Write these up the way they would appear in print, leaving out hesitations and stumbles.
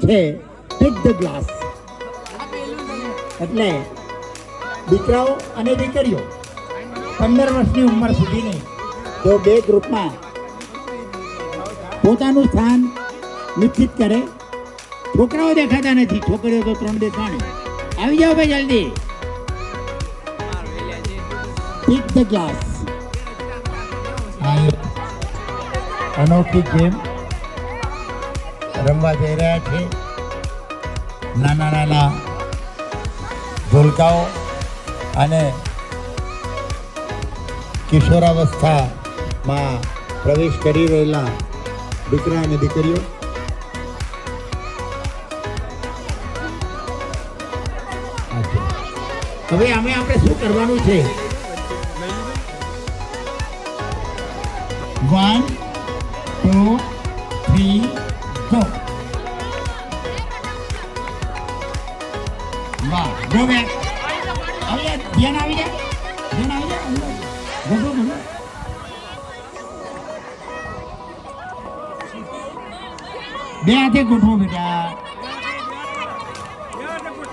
છે take the glass એટલે દીકરાઓ અને દીકરીઓ 15 વર્ષની ઉંમર સુધીની જો બે ગ્રુપમાં પોતાનું સ્થાન નિશ્ચિત કરે. છોકરાઓ દેખાતા નથી, છોકરીઓ તો 3 દેખાણી. આવી જાઓ ભાઈ જલ્દી. ટેક ધ ગ્લાસ અનોખી ગેમ રમવા જઈ રહ્યા છે. નાના નાના ઢોલકાઓ અને કિશોરાવસ્થામાં પ્રવેશ કરી રહેલા દીકરા અને દીકરીઓ. હવે આપણે શું કરવાનું છે? 1 2 3 go. વાહ, ગો બેક. હવે ધ્યાન આવી જાય, ગો ગો ગો. બે હાથે ગોઠવો બેટા.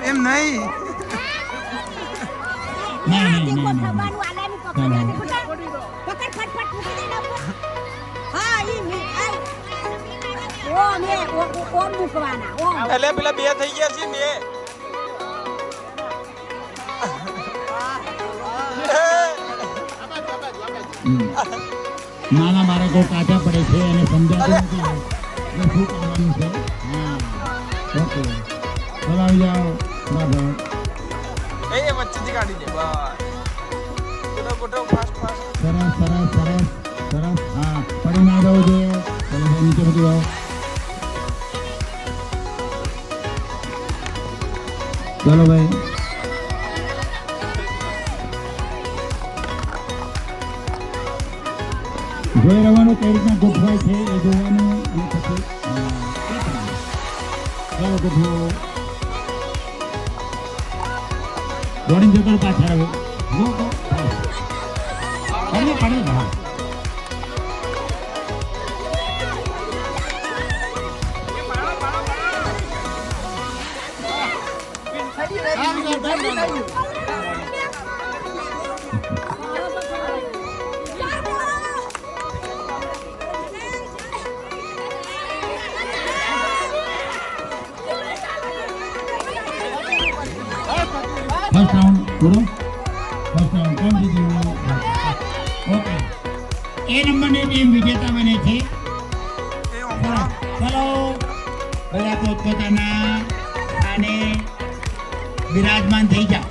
એમ નહીં. એટલે પેલા બે થઈ ગયા છે બે. નાના બાળકો કાચા પડે છે અને સમજાતું નથી શું કરવાનું છે. હા, ઓકે, ચલો આવી જાઓ. બરાબર, એ વચ્ચેથી કાઢી દે. બસ ગોઠો ગોઠો, ફાસ્ટ ફાસ્ટ. સરસ સરસ સરસ સરસ. હા, પડી ના જવું જોઈએ. ચલો નીચે બધું આવો. ચલો ભાઈ, જોઈ રહેવાનું કઈ રીતના ગોઠવાય છે એ જોવાનું. અને પછી ચલો ગોઠવો. દોડીને જતો પાછળ આવે. ગો ગો પડે પડે. હા, ફર્સ્ટ રાઉન્ડ પૂરો. ફર્સ્ટ રાઉન્ડ કોણ જીત્યું? ઓકે, એ નંબરની ટીમ વિજેતા બને છે. ચલો બધા પોતપોતાના અને બિરાજમાન થઈ જાઓ.